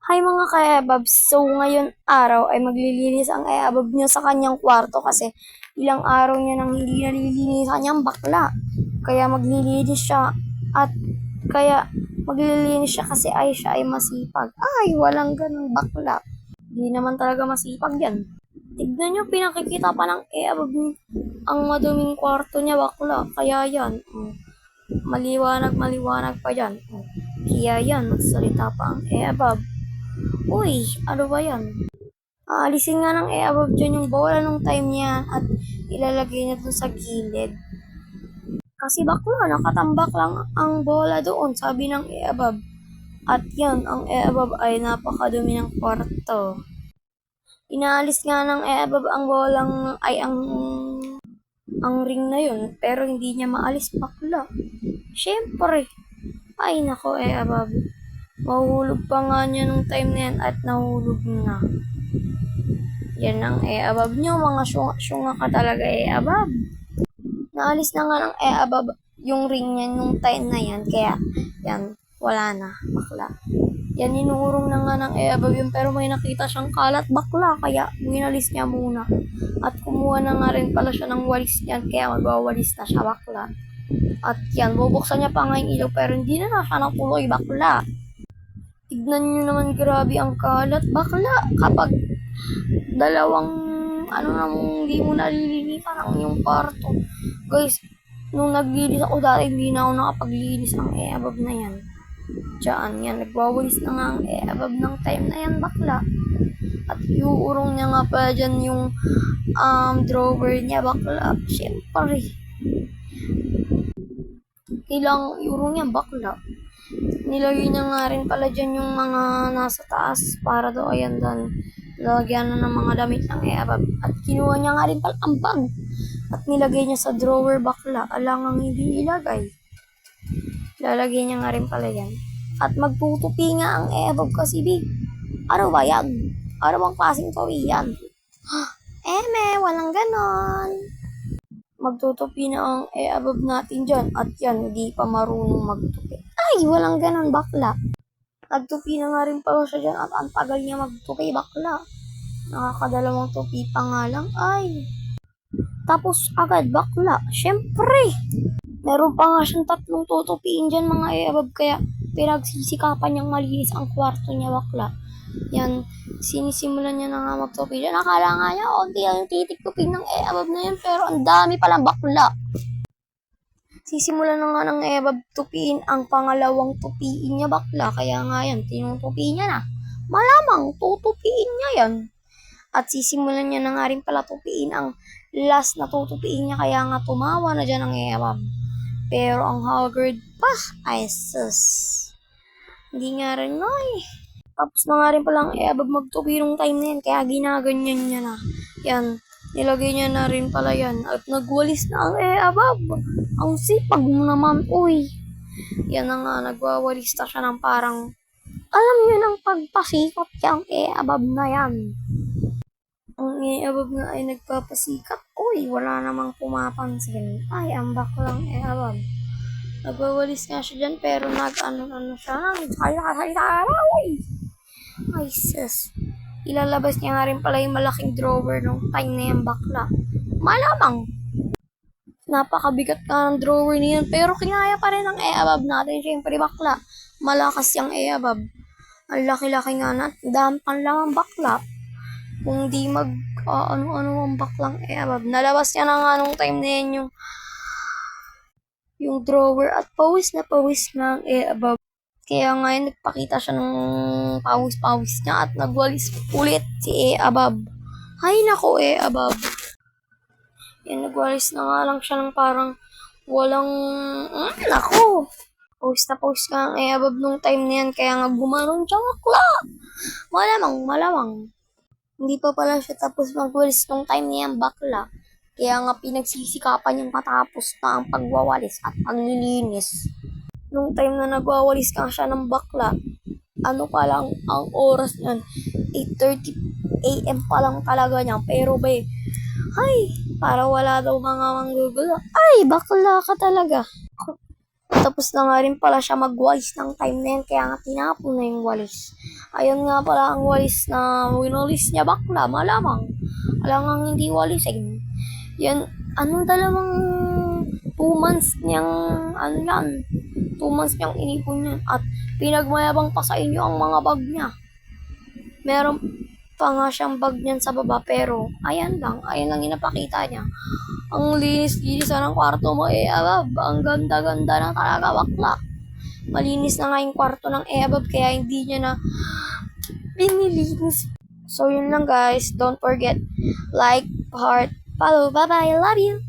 Hi mga ka-ebabs! So ngayon araw ay maglilinis ang e-abab niya sa kanyang kwarto kasi ilang araw niya nang hindi nalilinis sa kanyang bakla. Kaya maglilinis siya at kaya maglilinis siya kasi siya ay masipag. Ay, walang ganun bakla. Hindi naman talaga masipag yan. Tignan niyo, pinakikita pa ng e-abab ang maduming kwarto niya bakla. Kaya yan. Maliwanag pa yan. Kaya yan, magsalita pa ang e-abab. Uy, ano ba yan? Aalisin nga ng e-above dyan yung bola nung time niya at ilalagay niya dun sa gilid. Kasi bakla, nakatambak lang ang bola doon, sabi ng e-above. At yan, ang e-above ay napakadumi ng kwarto. Inaalis nga ng e-above ang bolang ay ang ring na yun, pero hindi niya maalis bakla. Siyempre, ay nako e-above. Mahuhulog pa nga niya nung time na yan at nahulog na. Yan ang e-abab nyo, mga syunga ka talaga e-abab. Naalis na nga ng e-abab yung ring niya nung time na yan, kaya yan, wala na, bakla. Yan, inuurong na nga ng e-abab yun, pero may nakita siyang kalat bakla, kaya winalis niya muna. At kumuha na nga rin pala siya ng walis niyan, kaya magwawalis na siya bakla. At yan, bubuksan niya pa nga yung ilaw, pero hindi na siya natuloy bakla. Tignan nyo naman, grabe ang kalat bakla kapag dalawang hindi mo nalilinisan ang iyong kwarto. Guys, nung naglinis ako dati, hindi na ako nakapaglinis ang e-abab na yan. Diyan, yan, nagwawalis na nga ang e-abab ng time na yan bakla. At iuurong niya nga pa dyan yung drawer niya bakla. Siyempre, kailangang iurong niya bakla. Nilagay niya nga rin pala dyan yung mga nasa taas para daw ayan doon. Lalagyan na ng mga damit ng e-abab. At kinuha niya nga rin pala ang bag. At nilagay niya sa drawer bakla. Alangang hindi ilagay. Lalagay niya nga rin pala yan. At magtutupi nga ang e-abab kasi big. Ano ba yan? Ano bang klaseng tuwi yan? Walang ganon. Magtutupi na ang e-abab natin dyan. At yan, hindi pa marunong magtupi. Ay, walang ganon bakla. Nagtupi na nga rin pala siya dyan at ang tagal niya magtupi bakla. Nakakadalawang tupi pa nga lang. Ay, tapos agad bakla. Siyempre, meron pa nga siyang 3 tutupiin dyan mga e-abab, kaya pinagsisikapan niyang malinis ang kwarto niya bakla. Yan, sinisimulan niya na nga magtupi dyan. Akala nga niya, onti lang yung titikupin ng e-abab na yan, pero ang dami palang bakla. Sisimulan na nga ng e-abab tupiin ang pangalawang tupiin niya bakla. Kaya nga yan, tinutupiin niya na. Malamang tutupiin niya yan. At sisimulan niya na nga rin pala tupiin ang last na tutupiin niya. Kaya nga tumawa na dyan ang e-abab. Pero ang haggard pa, ay sus. Hindi nga rin no eh. Tapos na nga rin pala ang e-abab magtupi nung time na yan. Kaya ginaganyan niya na. Yan. Nilagay niya na rin pala yan. At nagwalis na ang e-abab. Ang sipag mo naman, uy. Yan na nga, nagwawalis na siya ng parang, alam niyo ng pagpasikot yung e-abab na yan. Ang e-abab na ay nagpapasikap. Uy, wala namang pumapansin. Ay, ang baklang e-abab. Nagwawalis nga siya dyan, pero nag-ano siya. Nagsalita-salita. Uy. Ay, sis. Ilalabas niya nga rin pala yung malaking drawer nung time na yung bakla. Malamang. Napakabigat nga ng drawer niyan, pero kinaya pa rin ng e-abab natin. Siyempre bakla. Malakas yung e-abab. Ang laki-laki nga na. Dampan lang ang bakla. Kung di ano ang baklang e-abab. Nalabas niya na nga nung time na yan yung drawer at pawis na ang e-abab. Kaya ngayon nagpakita siya ng pawis-pawis niya at nagwalis ulit si e-abab. Hay nako e-abab. Yan, nagwalis na nga lang siya ng parang walang, nako. Pawis nga ang e-abab nung time na yan, kaya nga gumanon siya bakla. Malamang. Hindi pa pala siya tapos magwalis nung time na yan bakla. Kaya nga pinagsisikapan yung matapos na ang pagwawalis at paglilinis. Nung time na nagwawalis ka siya ng bakla, ano pa lang ang oras niyan, 8:30 AM pa lang talaga niya. Pero ay, para wala daw mga manggugulo. Ay, bakla ka talaga. Tapos na nga rin pala siya magwalis ng time na yan, kaya nga tinapon na yung walis. Ayun nga pala ang walis na winolis niya bakla, malamang. Alangang hindi walising. Yan, dalawang 2 months niyang, yan, 2 months niyang inipon yan. At pinagmayabang pa sa inyo ang mga bag niya. Meron pa nga siyang bag niyan sa baba, pero ayan lang yung napakita niya. Ang linis-linis ng kwarto mo, Abab. Ang ganda-ganda na talaga, bakla. Malinis na nga yung kwarto ng Abab, kaya hindi niya na binilinis. So, yun lang guys. Don't forget, like, heart, follow. Bye-bye. I love you.